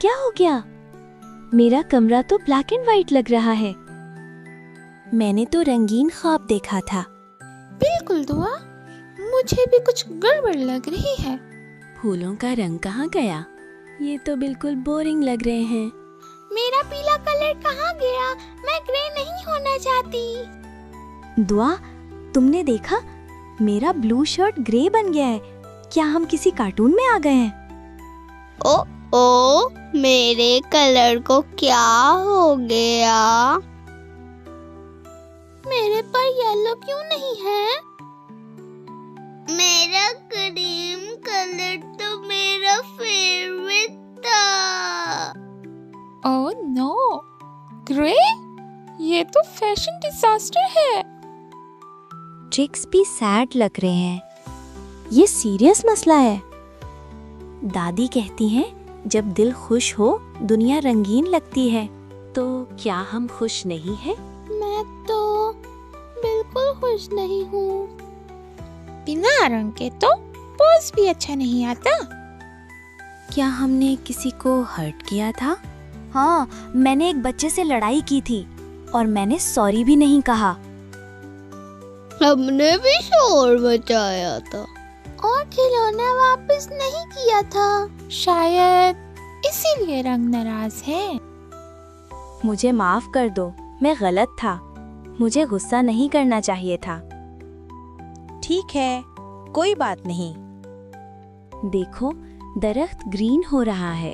क्या हो गया? मेरा कमरा तो ब्लैक एंड व्हाइट लग रहा है। मैंने तो रंगीन ख्वाब देखा था। बिल्कुल दुआ, मुझे भी कुछ गड़बड़ लग रही है। फूलों का रंग कहाँ गया? ये तो बिल्कुल बोरिंग लग रहे हैं। मेरा पीला कलर कहाँ गया? मैं ग्रे नहीं होना चाहती। दुआ, तुमने देखा? मेरा ब्लू शर्ट ग्रे बन गया है। क्या हम किसी कार्टून में आ गए हैं? ओ, मेरे कलर को क्या हो गया? मेरे पर येलो क्यों नहीं है? मेरा क्रीम कलर तो मेरा फेवरेट था। Oh no, grey? ये तो फैशन डिजास्टर है। ट्रिक्स भी सैड लग रहे हैं। ये सीरियस मसला है। दादी कहती हैं, जब दिल खुश हो दुनिया रंगीन लगती है। तो क्या हम खुश नहीं हैं? मैं तो बिल्कुल खुश नहीं हूँ। बिना रंग के तो पोज भी अच्छा नहीं आता। क्या हमने किसी को हर्ट किया था? हाँ, मैंने एक बच्चे से लड़ाई की थी और मैंने सॉरी भी नहीं कहा। हमने भी शोर मचाया था और खिलौना वापस नहीं किया था। शायद इसीलिए रंग नाराज है। मुझे माफ कर दो, मैं गलत था। मुझे गुस्सा नहीं करना चाहिए था। ठीक है, कोई बात नहीं। देखो, दरख्त ग्रीन हो रहा है।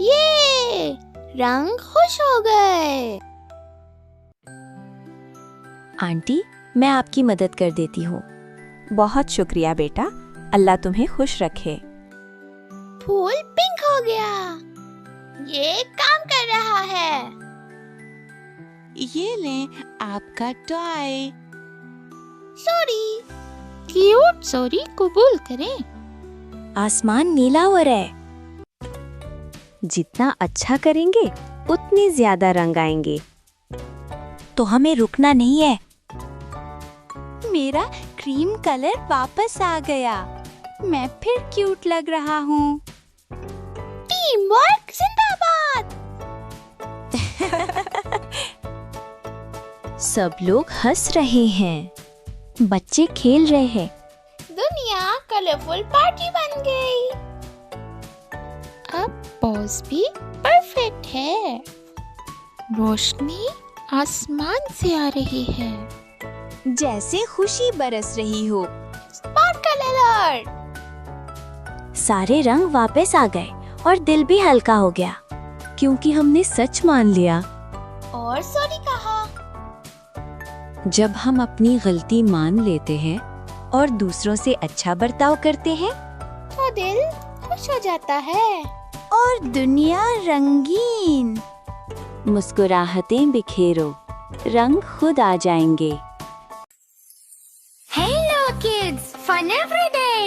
ये रंग खुश हो गए। आंटी, मैं आपकी मदद कर देती हूँ। बहुत शुक्रिया बेटा, अल्लाह तुम्हें खुश रखे। फूल पिंक हो गया। ये काम कर रहा है। ये लें आपका टॉय। सॉरी। क्यूट सॉरी कबूल करें। आसमान नीला हो रहा है। जितना अच्छा करेंगे उतनी ज्यादा रंग आएंगे। तो हमें रुकना नहीं है। मेरा क्रीम कलर वापस आ गया। मैं फिर क्यूट लग रहा हूँ। टीम वर्क जिंदाबाद। सब लोग हंस रहे हैं। बच्चे खेल रहे हैं। दुनिया कलरफुल पार्टी बन गई। अब पोज भी परफेक्ट है। रोशनी आसमान से आ रही है। जैसे खुशी बरस रही हो। Sparkle alert. सारे रंग वापस आ गए और दिल भी हल्का हो गया, क्योंकि हमने सच मान लिया। और सॉरी कहा। जब हम अपनी गलती मान लेते हैं और दूसरों से अच्छा बर्ताव करते हैं, तो दिल खुश हो जाता है और दुनिया रंगीन। मुस्कुराहटें बिखेरो, रंग खुद आ जाएंगे। Hello kids, fun every day.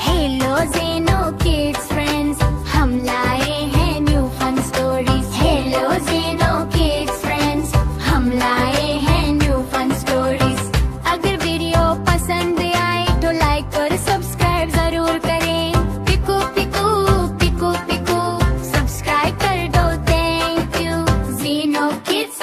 Hello Zeno kids friends, हम लाए हैं new fun stories. Hello Zeno kids friends, हम लाए हैं new fun stories. अगर वीडियो पसंद आए तो लाइक और सब्सक्राइब जरूर करें। पिकू पिकू पिकू पिकू सब्सक्राइब कर दो, thank you Zeno kids.